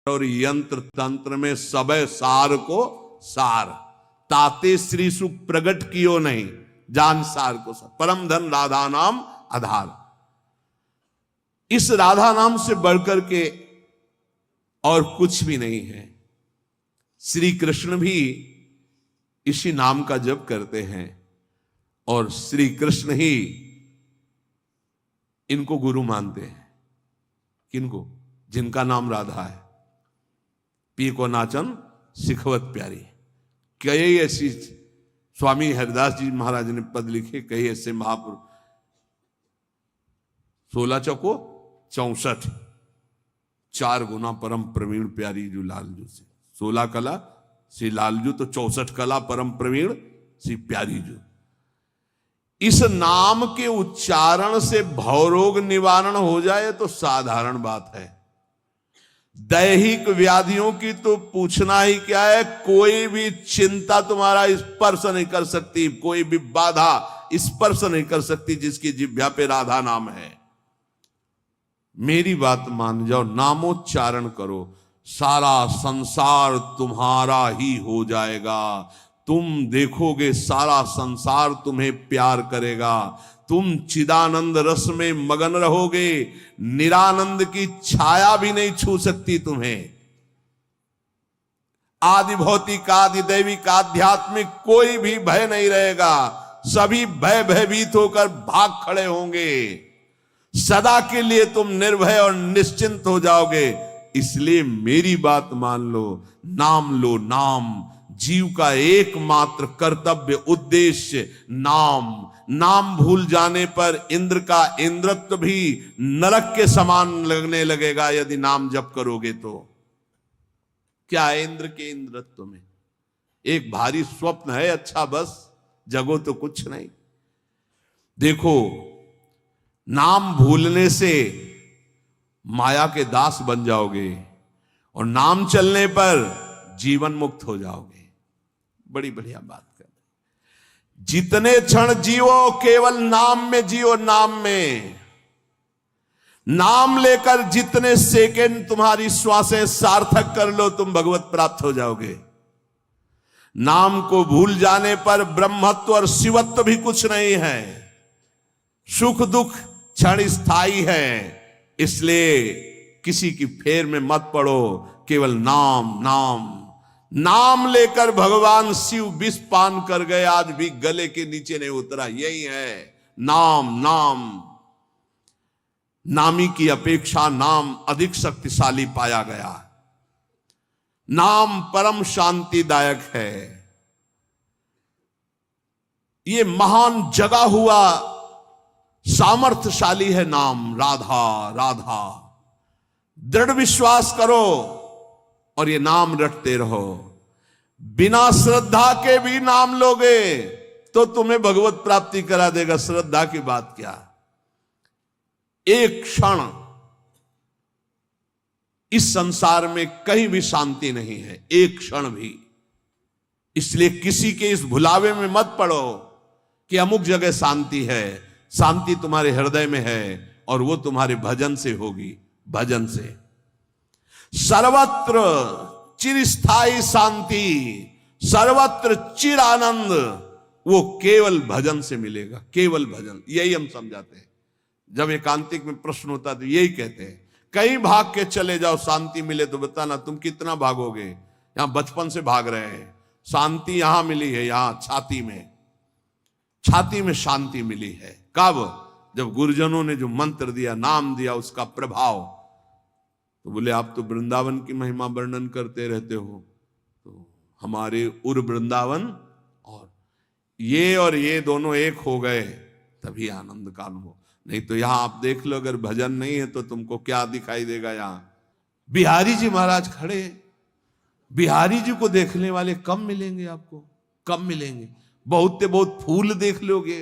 और यंत्र तंत्र में सबे सार को सार, ताते श्री सुख प्रगट कियो नहीं, जान सार को सार। परम धन राधा नाम आधार। इस राधा नाम से बढ़कर के और कुछ भी नहीं है। श्री कृष्ण भी इसी नाम का जप करते हैं और श्री कृष्ण ही इनको गुरु मानते हैं। किनको? जिनका नाम राधा है। पी को नाचन सिखवत प्यारी। कई ऐसी स्वामी हरिदास जी महाराज ने पद लिखे, कई ऐसे महापुरुष। 16 चौको 64, 4 गुना परम प्रवीण प्यारी जो लालजू से। 16 कला श्री लालजू तो 64 कला परम प्रवीण श्री प्यारी जू। इस नाम के उच्चारण से भवरोग निवारण हो जाए तो साधारण बात है। दैहिक व्याधियों की तो पूछना ही क्या है। कोई भी चिंता तुम्हारा स्पर्श नहीं कर सकती, कोई भी बाधा स्पर्श नहीं कर सकती जिसकी जिह्वा पे राधा नाम है। मेरी बात मान जाओ, नामोच्चारण करो, सारा संसार तुम्हारा ही हो जाएगा। तुम देखोगे सारा संसार तुम्हें प्यार करेगा। तुम चिदानंद रस में मगन रहोगे, निरानंद की छाया भी नहीं छू सकती तुम्हें। आदि भौतिक, आदि दैविक, आध्यात्मिक कोई भी भय नहीं रहेगा। सभी भयभीत होकर भाग खड़े होंगे। सदा के लिए तुम निर्भय और निश्चिंत हो जाओगे। इसलिए मेरी बात मान लो, नाम लो। नाम जीव का एकमात्र कर्तव्य उद्देश्य नाम। नाम भूल जाने पर इंद्र का इंद्रत्व भी नरक के समान लगने लगेगा यदि नाम जप करोगे तो। क्या है इंद्र के इंद्रत्व में? एक भारी स्वप्न है, अच्छा बस, जगो तो कुछ नहीं। देखो, नाम भूलने से माया के दास बन जाओगे और नाम चलने पर जीवन मुक्त हो जाओगे। बड़ी बढ़िया बात कर। जितने क्षण जियो केवल नाम में जियो। नाम में नाम लेकर जितने सेकंड तुम्हारी श्वासें सार्थक कर लो, तुम भगवत प्राप्त हो जाओगे। नाम को भूल जाने पर ब्रह्मत्व और शिवत्व भी कुछ नहीं है। सुख दुख क्षण स्थायी है। इसलिए किसी की फेर में मत पड़ो, केवल नाम नाम नाम लेकर भगवान शिव विष पान कर गए, आज भी गले के नीचे नहीं उतरा। यही है नाम। नाम नामी की अपेक्षा नाम अधिक शक्तिशाली पाया गया। नाम परम शांतिदायक है। ये महान जगा हुआ सामर्थ्यशाली है नाम। राधा राधा दृढ़ विश्वास करो और ये नाम रटते रहो। बिना श्रद्धा के भी नाम लोगे तो तुम्हें भगवत प्राप्ति करा देगा। श्रद्धा की बात क्या? एक क्षण इस संसार में कहीं भी शांति नहीं है, एक क्षण भी। इसलिए किसी के इस भुलावे में मत पड़ो कि अमुक जगह शांति है। शांति तुम्हारे हृदय में है और वो तुम्हारे भजन से होगी। भजन से सर्वत्र चिरस्थायी शांति, सर्वत्र चिर आनंद, वो केवल भजन से मिलेगा। केवल भजन, यही हम समझाते हैं। जब एकांतिक में प्रश्न होता है तो यही कहते हैं, कहीं भाग के चले जाओ शांति मिले तो बताना। तुम कितना भागोगे? यहां बचपन से भाग रहे हैं। शांति यहां मिली है, यहां छाती में। छाती में शांति मिली है। कब? जब गुरुजनों ने जो मंत्र दिया, नाम दिया, उसका प्रभाव। तो बोले आप तो वृंदावन की महिमा वर्णन करते रहते हो, तो हमारे उर वृंदावन और ये दोनों एक हो गए तभी आनंद का अनुभव। नहीं तो यहां आप देख लो, अगर भजन नहीं है तो तुमको क्या दिखाई देगा? यहां बिहारी जी महाराज खड़े। बिहारी जी को देखने वाले कम मिलेंगे आपको, कम मिलेंगे। बहुत से बहुत फूल देख लोगे,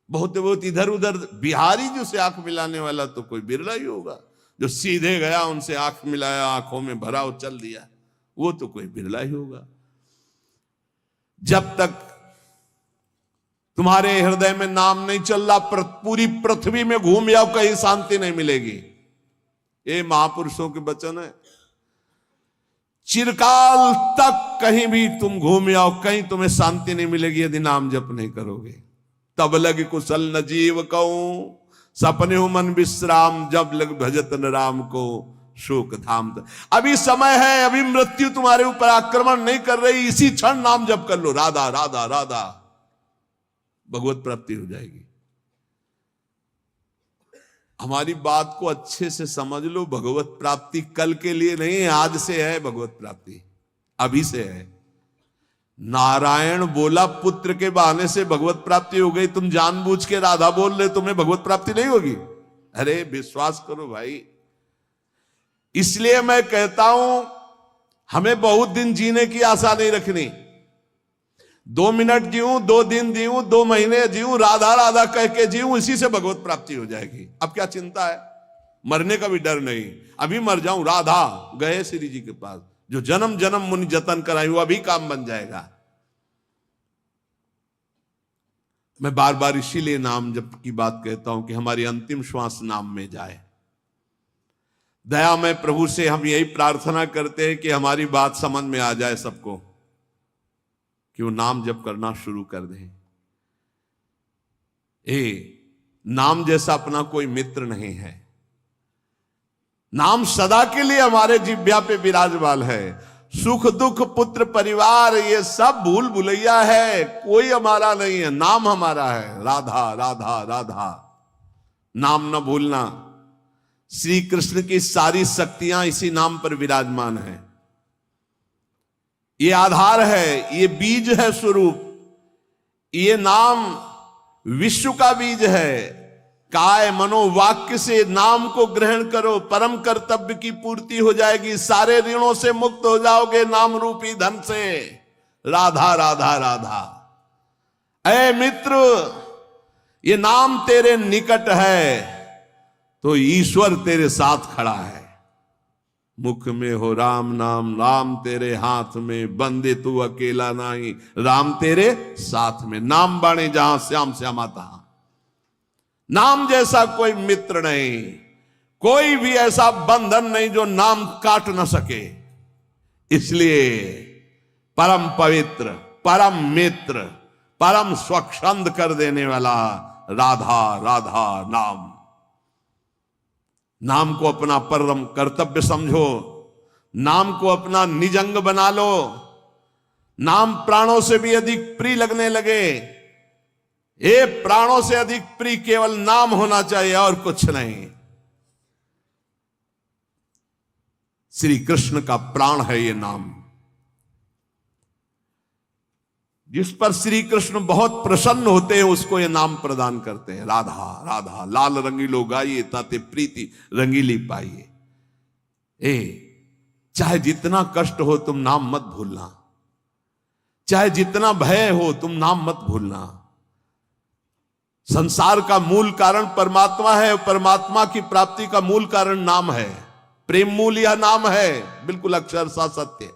बहुत से बहुत इधर उधर। बिहारी जी से आंख मिलाने वाला तो कोई बिरला ही होगा। जो सीधे गया, उनसे आंख मिलाया, आंखों में भरा और चल दिया, वो तो कोई बिरला ही होगा। जब तक तुम्हारे हृदय में नाम नहीं चल रहा, पूरी पृथ्वी में घूम जाओ, कहीं शांति नहीं मिलेगी। ये महापुरुषों के वचन है। चिरकाल तक कहीं भी तुम घूम आओ, कहीं तुम्हें शांति नहीं मिलेगी यदि नाम जप नहीं करोगे। तब लग कुशल न जीव कहूं, सपने हो मन विश्राम, जब लग भजत न राम को शोक धाम। अभी समय है, अभी मृत्यु तुम्हारे ऊपर आक्रमण नहीं कर रही, इसी क्षण नाम जप कर लो, राधा राधा राधा, भगवत प्राप्ति हो जाएगी। हमारी बात को अच्छे से समझ लो, भगवत प्राप्ति कल के लिए नहीं, आज से है भगवत प्राप्ति, अभी से है। नारायण बोला पुत्र के बहाने से भगवत प्राप्ति हो गई, तुम जानबूझ के राधा बोल रहे, तुम्हें भगवत प्राप्ति नहीं होगी? अरे विश्वास करो भाई। इसलिए मैं कहता हूं हमें बहुत दिन जीने की आशा नहीं रखनी। 2 मिनट जीऊं, 2 दिन जीऊं, 2 महीने जीऊं, राधा राधा कह के जीऊं, इसी से भगवत प्राप्ति हो जाएगी। अब क्या चिंता है? मरने का भी डर नहीं। अभी मर जाऊं, राधा गए श्री जी के पास, जो जन्म जन्म मुनि जतन कराई हुआ भी काम बन जाएगा। मैं बार बार इसीलिए नाम जप की बात कहता हूं कि हमारी अंतिम श्वास नाम में जाए। दया में प्रभु से हम यही प्रार्थना करते हैं कि हमारी बात समझ में आ जाए सबको, कि वो नाम जप करना शुरू कर दें। नाम जैसा अपना कोई मित्र नहीं है। नाम सदा के लिए हमारे जिह्वा पे विराजमान है। सुख दुख पुत्र परिवार ये सब भूल भुलैया है, कोई हमारा नहीं है, नाम हमारा है। राधा राधा राधा, नाम न भूलना। श्री कृष्ण की सारी शक्तियां इसी नाम पर विराजमान है। ये आधार है, ये बीज है स्वरूप। ये नाम विश्व का बीज है। काय मनोवाक्य से नाम को ग्रहण करो, परम कर्तव्य की पूर्ति हो जाएगी, सारे ऋणों से मुक्त हो जाओगे नाम रूपी धन से। राधा राधा राधा। ऐ मित्र, ये नाम तेरे निकट है तो ईश्वर तेरे साथ खड़ा है। मुख में हो राम नाम, राम तेरे हाथ में, बंदे तू अकेला नहीं, राम तेरे साथ में। नाम बाणे जहां श्याम श्यामा तहां। नाम जैसा कोई मित्र नहीं, कोई भी ऐसा बंधन नहीं जो नाम काट न सके। इसलिए परम पवित्र, परम मित्र, परम स्वच्छंद कर देने वाला राधा राधा नाम। नाम को अपना परम कर्तव्य समझो, नाम को अपना निजंग बना लो। नाम प्राणों से भी अधिक प्रिय लगने लगे। ये प्राणों से अधिक प्रिय केवल नाम होना चाहिए और कुछ नहीं। श्री कृष्ण का प्राण है ये नाम, जिस पर श्री कृष्ण बहुत प्रसन्न होते हैं उसको ये नाम प्रदान करते हैं। राधा राधा लाल रंगीलो गाइए, ताते प्रीति रंगीली पाइए। चाहे जितना कष्ट हो तुम नाम मत भूलना, चाहे जितना भय हो तुम नाम मत भूलना। संसार का मूल कारण परमात्मा है, परमात्मा की प्राप्ति का मूल कारण नाम है। प्रेम मूल यह नाम है, बिल्कुल अक्षरशः सत्य।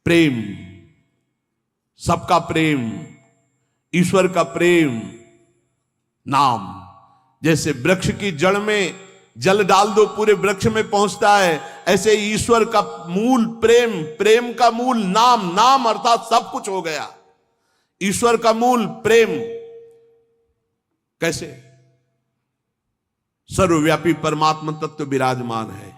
प्रेम, सबका प्रेम, ईश्वर का प्रेम, नाम। जैसे वृक्ष की जड़ में जल डाल दो पूरे वृक्ष में पहुंचता है, ऐसे ईश्वर का मूल प्रेम, प्रेम का मूल नाम। नाम अर्थात सब कुछ हो गया। ईश्वर का मूल प्रेम। कैसे? सर्वव्यापी परमात्मा तत्व विराजमान है।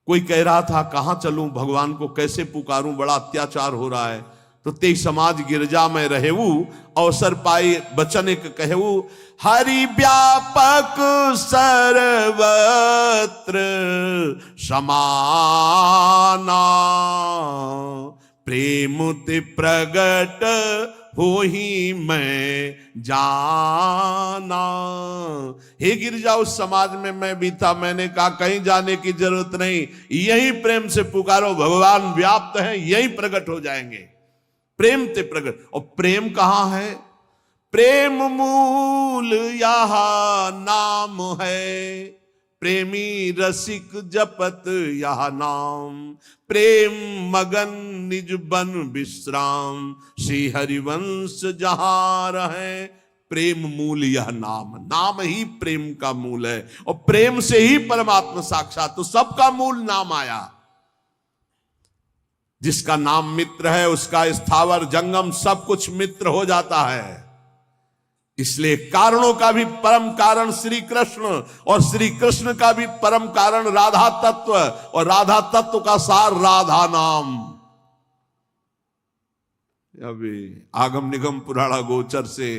कोई कह रहा था कहां चलूं, भगवान को कैसे पुकारूं, बड़ा अत्याचार हो रहा है। तो ते समाज गिरजा में रहेऊ, अवसर पाई बचन एक कहू। हरि व्यापक सर्वत्र समाना, प्रेम ते प्रगट हो ही मैं जाना। हे गिरजा, उस समाज में मैं भी था, मैंने कहा कहीं जाने की जरूरत नहीं, यही प्रेम से पुकारो, भगवान व्याप्त है, यही प्रकट हो जाएंगे। प्रेम ते प्रगट। और प्रेम कहां है? प्रेम मूल यह नाम है, प्रेमी रसिक जपत यह नाम। प्रेम मगन निज बन विश्राम, श्री हरिवंश जहां रहे। प्रेम मूल यह नाम, नाम ही प्रेम का मूल है, और प्रेम से ही परमात्मा साक्षात। तो सबका मूल नाम आया। जिसका नाम मित्र है उसका स्थावर जंगम सब कुछ मित्र हो जाता है। इसलिए कारणों का भी परम कारण श्री कृष्ण और श्री कृष्ण का भी परम कारण राधा तत्व और राधा तत्व का सार राधा नाम। अभी आगम निगम पुराणा गोचर से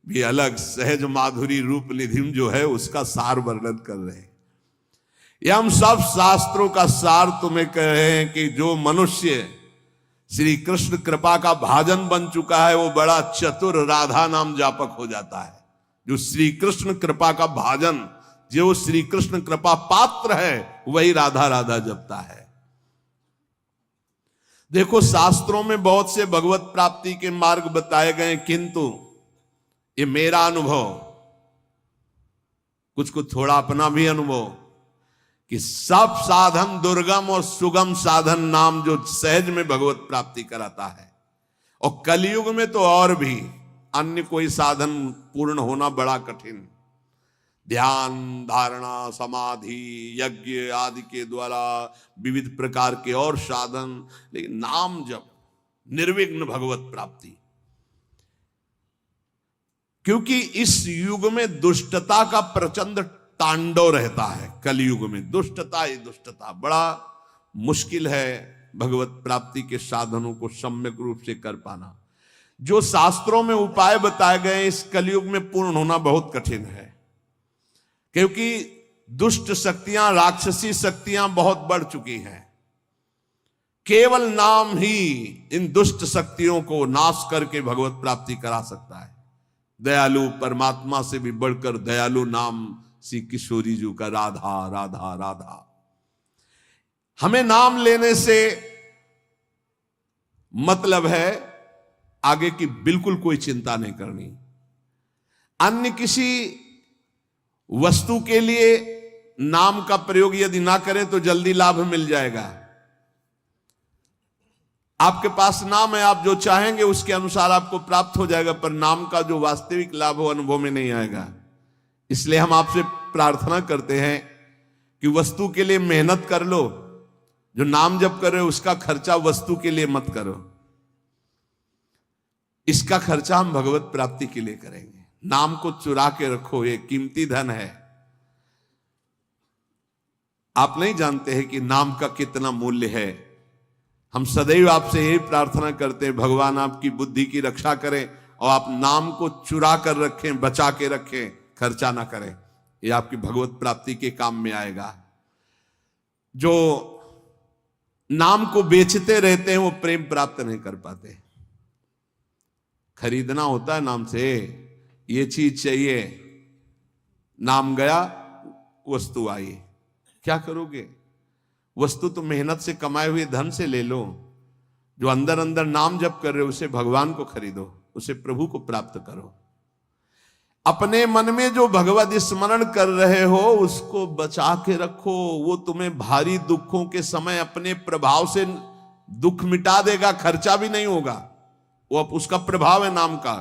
भी अलग सहज माधुरी रूप निधिम जो है उसका सार वर्णन कर रहे हैं। ये हम सब शास्त्रों का सार तुम्हें कह रहे हैं कि जो मनुष्य श्री कृष्ण कृपा का भाजन बन चुका है वो बड़ा चतुर राधा नाम जापक हो जाता है। जो श्री कृष्ण कृपा का भाजन, जो श्री कृष्ण कृपा पात्र है वही राधा राधा जपता है। देखो शास्त्रों में बहुत से भगवत प्राप्ति के मार्ग बताए गए, किंतु ये मेरा अनुभव, कुछ थोड़ा अपना भी अनुभव, कि सब साधन दुर्गम और सुगम साधन नाम जो सहज में भगवत प्राप्ति कराता है। और कलयुग में तो और भी अन्य कोई साधन पूर्ण होना बड़ा कठिन। ध्यान, धारणा, समाधि, यज्ञ आदि के द्वारा विविध प्रकार के और साधन, लेकिन नाम जप, निर्विघ्न भगवत प्राप्ति। क्योंकि इस युग में दुष्टता का प्रचंड तांडव रहता है। कलयुग में दुष्टता ही दुष्टता, बड़ा मुश्किल है भगवत प्राप्ति के साधनों को सम्यक रूप से कर पाना। जो शास्त्रों में उपाय बताए गए इस कलयुग में पूर्ण होना बहुत कठिन है, क्योंकि दुष्ट शक्तियां, राक्षसी शक्तियां बहुत बढ़ चुकी हैं। केवल नाम ही इन दुष्ट शक्तियों को नाश करके भगवत प्राप्ति करा सकता है। दयालु परमात्मा से भी बढ़कर दयालु नाम श्री किशोरी जी का राधा राधा राधा। हमें नाम लेने से मतलब है आगे की बिल्कुल कोई चिंता नहीं करनी। अन्य किसी वस्तु के लिए नाम का प्रयोग यदि ना करें तो जल्दी लाभ मिल जाएगा। आपके पास नाम है, आप जो चाहेंगे उसके अनुसार आपको प्राप्त हो जाएगा, पर नाम का जो वास्तविक लाभ हो अनुभव में नहीं आएगा। इसलिए हम आपसे प्रार्थना करते हैं कि वस्तु के लिए मेहनत कर लो, जो नाम जप कर रहे हो उसका खर्चा वस्तु के लिए मत करो, इसका खर्चा हम भगवत प्राप्ति के लिए करेंगे। नाम को चुरा के रखो, ये कीमती धन है। आप नहीं जानते हैं कि नाम का कितना मूल्य है। हम सदैव आपसे यही प्रार्थना करते हैं, भगवान आपकी बुद्धि की रक्षा करें और आप नाम को चुरा कर रखें, बचा के रखें, खर्चा ना करें। ये आपकी भगवत प्राप्ति के काम में आएगा। जो नाम को बेचते रहते हैं वो प्रेम प्राप्त नहीं कर पाते। खरीदना होता है नाम से, ये चीज चाहिए, नाम गया वस्तु आई, क्या करोगे? वस्तु तो मेहनत से कमाए हुए धन से ले लो। जो अंदर अंदर नाम जप कर रहे हो उसे भगवान को खरीदो, उसे प्रभु को प्राप्त करो। अपने मन में जो भगवत स्मरण कर रहे हो उसको बचा के रखो। वो तुम्हें भारी दुखों के समय अपने प्रभाव से दुख मिटा देगा, खर्चा भी नहीं होगा। वो अब उसका प्रभाव है नाम का।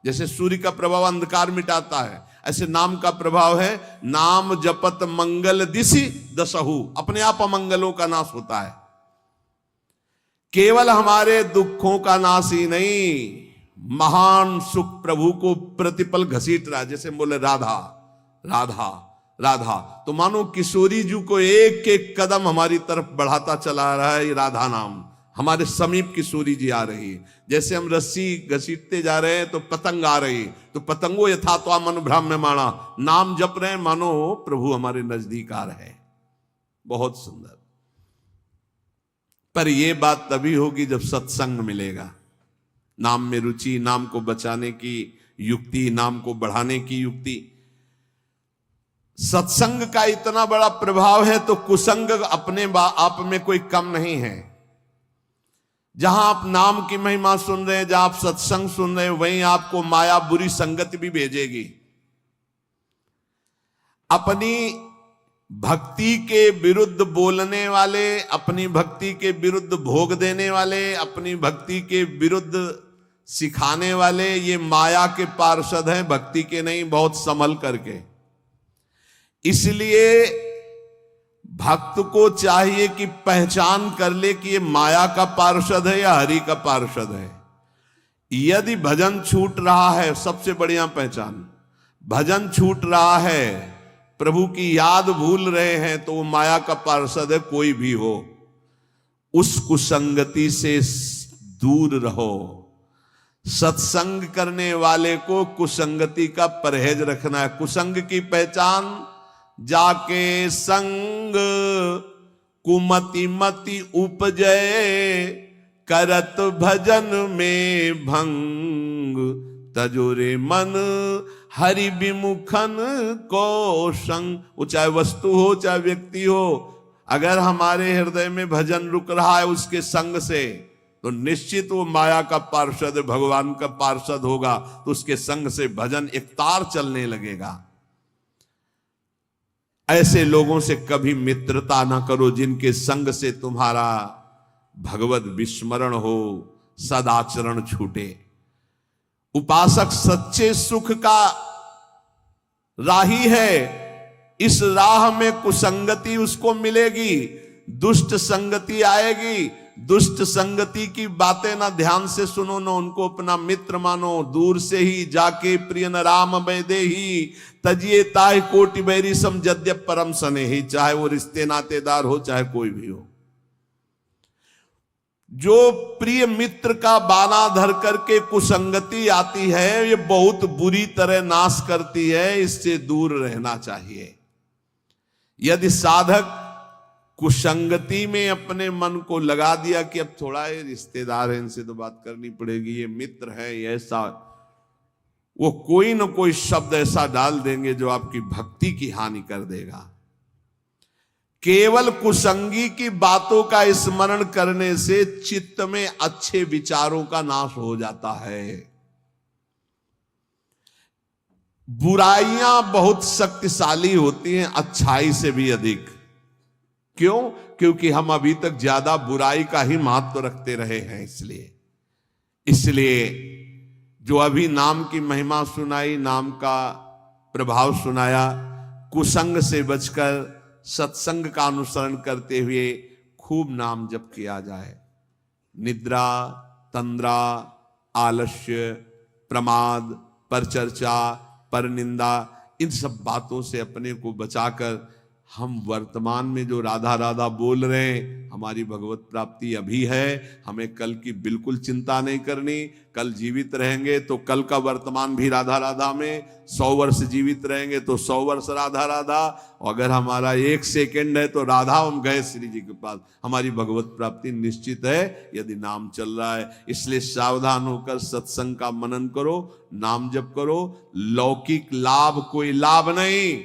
जैसे सूर्य का प्रभाव अंधकार मिटाता है, ऐसे नाम का प्रभाव है। नाम जपत मंगल दिशि दसहु, अपने आप अमंगलों का नाश होता है। केवल हमारे दुखों का नाश ही नहीं, महान सुख प्रभु को प्रतिपल घसीट रहा है। जैसे बोले राधा राधा राधा, तो मानो किशोरी जी को एक एक कदम हमारी तरफ बढ़ाता चला रहा है ये राधा नाम। हमारे समीप किशोरी जी आ रही है। जैसे हम रस्सी घसीटते जा रहे हैं तो पतंग आ रही, तो पतंगो यथा तो मन भ्राम्यमाणा, नाम जप रहे हैं मानो प्रभु हमारे नजदीक आ रहे हैं। बहुत सुंदर। पर यह बात तभी होगी जब सत्संग मिलेगा। नाम में रुचि, नाम को बचाने की युक्ति, नाम को बढ़ाने की युक्ति। सत्संग का इतना बड़ा प्रभाव है तो कुसंग अपने आप में कोई कम नहीं है। जहां आप नाम की महिमा सुन रहे हैं, जहां आप सत्संग सुन रहे हैं, वहीं आपको माया बुरी संगति भी भेजेगी। अपनी भक्ति के विरुद्ध बोलने वाले, अपनी भक्ति के विरुद्ध भोग देने वाले, अपनी भक्ति के विरुद्ध सिखाने वाले, ये माया के पार्षद हैं, भक्ति के नहीं। बहुत संभल करके। इसलिए भक्त को चाहिए कि पहचान कर ले कि ये माया का पार्षद है या हरि का पार्षद है। यदि भजन छूट रहा है, सबसे बढ़िया पहचान, भजन छूट रहा है, प्रभु की याद भूल रहे हैं, तो वो माया का पार्षद है, कोई भी हो। उस कुसंगति से दूर रहो। सत्संग करने वाले को कुसंगति का परहेज रखना है। कुसंग की पहचान, जाके संग कुमति मति उपजय, करत भजन में भंग, तजुरे मन हरि विमुखन को संग। वो चाहे वस्तु हो चाहे व्यक्ति हो, अगर हमारे हृदय में भजन रुक रहा है उसके संग से, तो निश्चित वो माया का पार्षद, भगवान का पार्षद होगा, तो उसके संग से भजन एक तार चलने लगेगा। ऐसे लोगों से कभी मित्रता ना करो जिनके संग से तुम्हारा भगवत विस्मरण हो, सदाचरण छूटे। उपासक सच्चे सुख का राही है। इस राह में कुसंगति उसको मिलेगी, दुष्ट संगति आएगी। दुष्ट संगति की बातें ना ध्यान से सुनो, ना उनको अपना मित्र मानो। दूर से ही जाके प्रिय न राम वैदे ही, तजिए ताय कोटि बैरी सम जद्यप परम सने ही। चाहे वो रिश्ते नातेदार हो चाहे कोई भी हो, जो प्रिय मित्र का बाना धर करके कुसंगति आती है, ये बहुत बुरी तरह नाश करती है। इससे दूर रहना चाहिए। यदि साधक कुसंगति में अपने मन को लगा दिया कि अब थोड़ा ये रिश्तेदार है, इनसे तो बात करनी पड़ेगी, ये मित्र है, ये ऐसा, वो कोई न कोई शब्द ऐसा डाल देंगे जो आपकी भक्ति की हानि कर देगा। केवल कुसंगी की बातों का स्मरण करने से चित्त में अच्छे विचारों का नाश हो जाता है। बुराइयां बहुत शक्तिशाली होती हैं अच्छाई से भी अधिक। क्यों? क्योंकि हम अभी तक ज्यादा बुराई का ही महत्व रखते रहे हैं। इसलिए जो अभी नाम की महिमा सुनाई, नाम का प्रभाव सुनाया, कुसंग से बचकर सत्संग का अनुसरण करते हुए खूब नाम जप किया जाए। निद्रा, तंद्रा, आलस्य, प्रमाद, परचर्चा, परनिंदा, इन सब बातों से अपने को बचाकर हम वर्तमान में जो राधा राधा बोल रहे हैं, हमारी भगवत प्राप्ति अभी है। हमें कल की बिल्कुल चिंता नहीं करनी। कल जीवित रहेंगे तो कल का वर्तमान भी राधा राधा में, 100 वर्ष जीवित रहेंगे तो 100 वर्ष राधा राधा, और अगर हमारा 1 सेकंड है तो राधा हम गए श्री जी के पास। हमारी भगवत प्राप्ति निश्चित है यदि नाम चल रहा है। इसलिए सावधान होकर सत्संग का मनन करो, नाम जप करो। लौकिक लाभ कोई लाभ नहीं,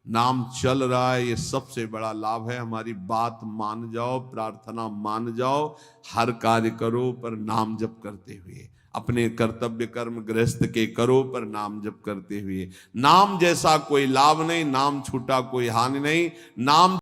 नाम चल रहा है ये सबसे बड़ा लाभ है। हमारी बात मान जाओ, प्रार्थना मान जाओ, हर कार्य करो पर नाम जप करते हुए। अपने कर्तव्य कर्म गृहस्थ के करो पर नाम जप करते हुए। नाम जैसा कोई लाभ नहीं, नाम छूटा कोई हानि नहीं। नाम